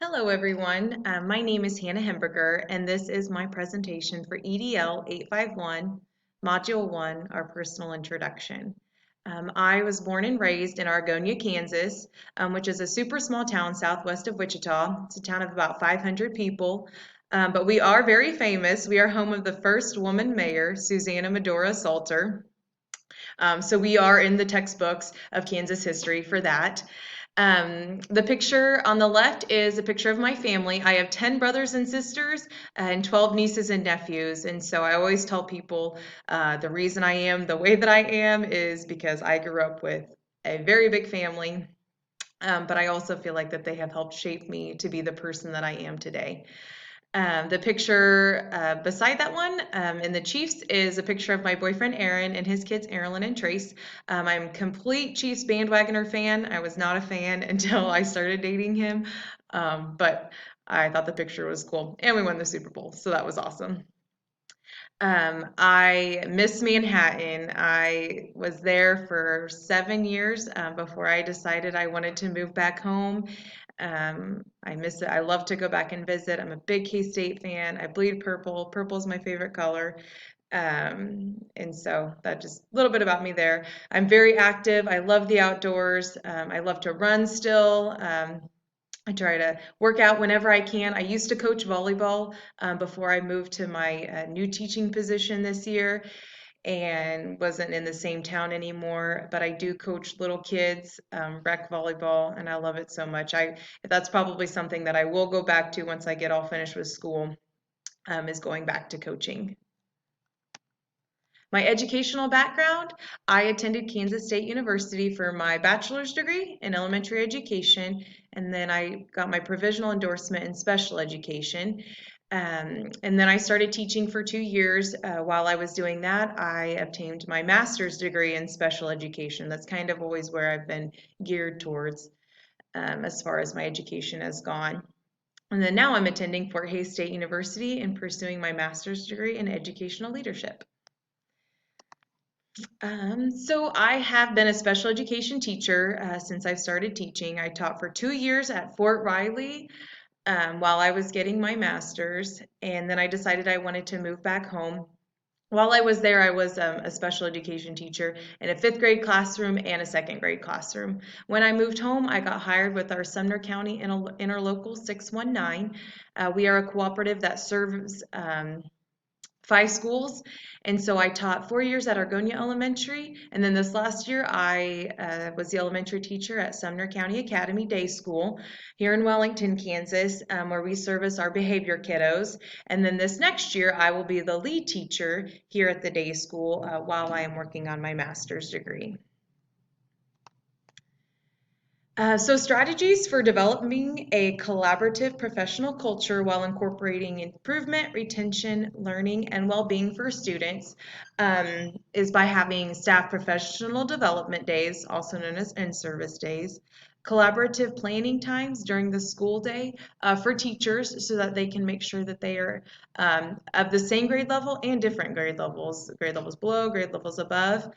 Hello, everyone. My name is Hannah Hemberger, and this is my presentation for EDL 851, Module 1, our personal introduction. I was born and raised in Argonia, Kansas, which is a super small town southwest of Wichita. It's a town of about 500 people, but we are very famous. We are home of the first woman mayor, Susanna Medora Salter. So we are in the textbooks of Kansas history for that. The picture on the left is a picture of my family. I have 10 brothers and sisters and 12 nieces and nephews. And so I always tell people the reason I am the way that I am is because I grew up with a very big family. But I also feel like that they have helped shape me to be the person that I am today. The picture beside that one in the Chiefs is a picture of my boyfriend Aaron and his kids Erilyn and Trace. I'm a complete Chiefs bandwagoner fan. I was not a fan until I started dating him, but I thought the picture was cool, and we won the Super Bowl, so that was awesome. I miss Manhattan. I was there for 7 years before I decided I wanted to move back home. I miss it. I love to go back and visit. I'm a big K-State fan. I bleed purple. Purple is my favorite color. And so that just a little bit about me there. I'm very active. I love the outdoors. I love to run still. I try to work out whenever I can. I used to coach volleyball before I moved to my new teaching position this year and wasn't in the same town anymore. But I do coach little kids, rec volleyball, and I love it so much. That's probably something that I will go back to once I get all finished with school, is going back to coaching. My educational background, I attended Kansas State University for my bachelor's degree in elementary education, and then I got my provisional endorsement in special education. And then I started teaching for 2 years. While I was doing that, I obtained my master's degree in special education. That's kind of always where I've been geared towards as far as my education has gone. And then now I'm attending Fort Hays State University and pursuing my master's degree in educational leadership. So I have been a special education teacher since I've started teaching. I taught for 2 years at Fort Riley while I was getting my master's, and then I decided I wanted to move back home. While I was there, I was a special education teacher in a fifth grade classroom and a second grade classroom. When I moved home, I got hired with our Sumner County Interlocal 619. We are a cooperative that serves 5 schools. And so I taught 4 years at Argonia Elementary. And then this last year, I was the elementary teacher at Sumner County Academy Day School here in Wellington, Kansas, where we service our behavior kiddos. And then this next year, I will be the lead teacher here at the day school while I am working on my master's degree. So strategies for developing a collaborative professional culture while incorporating improvement, retention, learning, and well-being for students is by having staff professional development days, also known as in-service days, collaborative planning times during the school day for teachers so that they can make sure that they are of the same grade level and different grade levels below, grade levels above,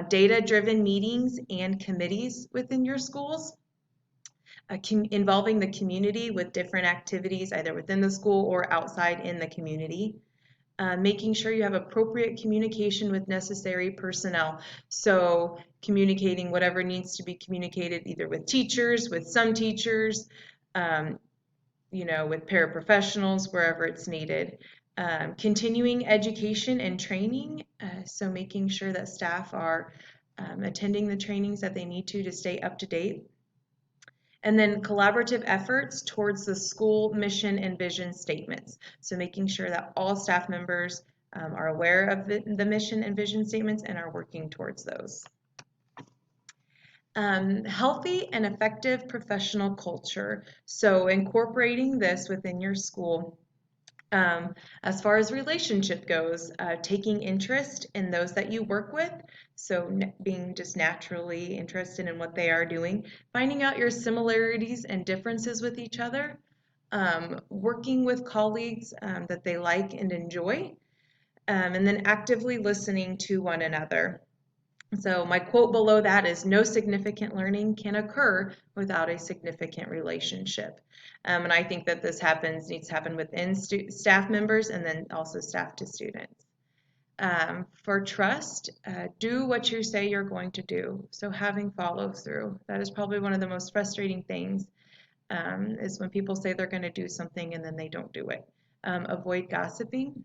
data-driven meetings and committees within your schools, involving the community with different activities either within the school or outside in the community. Making sure you have appropriate communication with necessary personnel. So communicating whatever needs to be communicated either with teachers, with some teachers, with paraprofessionals, wherever it's needed. Continuing education and training, so making sure that staff are attending the trainings that they need to stay up to date. And then collaborative efforts towards the school mission and vision statements. So making sure that all staff members are aware of the mission and vision statements and are working towards those. Healthy and effective professional culture. So incorporating this within your school. As far as relationship goes, taking interest in those that you work with, so being just naturally interested in what they are doing, finding out your similarities and differences with each other, working with colleagues that they like and enjoy, and then actively listening to one another. So my quote below that is, no significant learning can occur without a significant relationship. And I think that this needs to happen within staff members and then also staff to students. For trust, do what you say you're going to do. So having follow through, that is probably one of the most frustrating things, is when people say they're going to do something and then they don't do it. Avoid gossiping.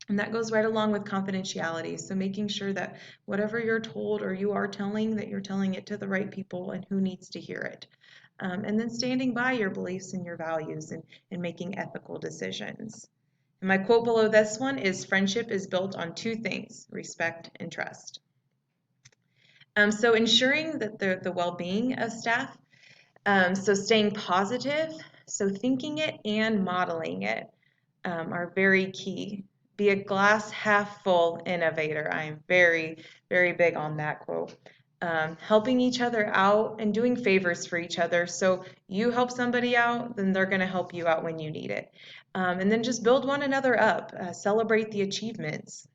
And that goes right along with confidentiality. So making sure that whatever you're told or you are telling, that you're telling it to the right people and who needs to hear it. And then standing by your beliefs and your values and making ethical decisions. And my quote below this one is, friendship is built on two things, respect and trust. So ensuring that the well-being of staff, so staying positive, so thinking it and modeling it are very key. Be a glass half full innovator. I am very, very big on that quote. Helping each other out and doing favors for each other. So you help somebody out, then they're going to help you out when you need it. And then just build one another up, celebrate the achievements.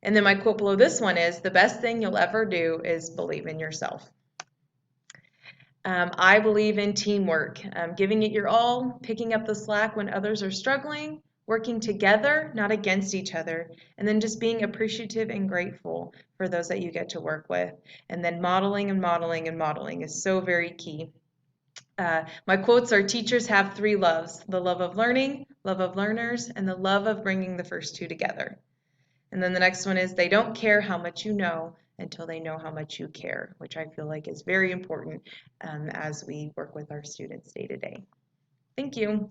And then my quote below this one is, the best thing you'll ever do is believe in yourself. I believe in teamwork, giving it your all, picking up the slack when others are struggling, working together, not against each other, and then just being appreciative and grateful for those that you get to work with. And then modeling and modeling and modeling is so very key. My quotes are, teachers have three loves: the love of learning, love of learners, and the love of bringing the first two together. And then the next one is, they don't care how much you know until they know how much you care, which I feel like is very important as we work with our students day to day. Thank you.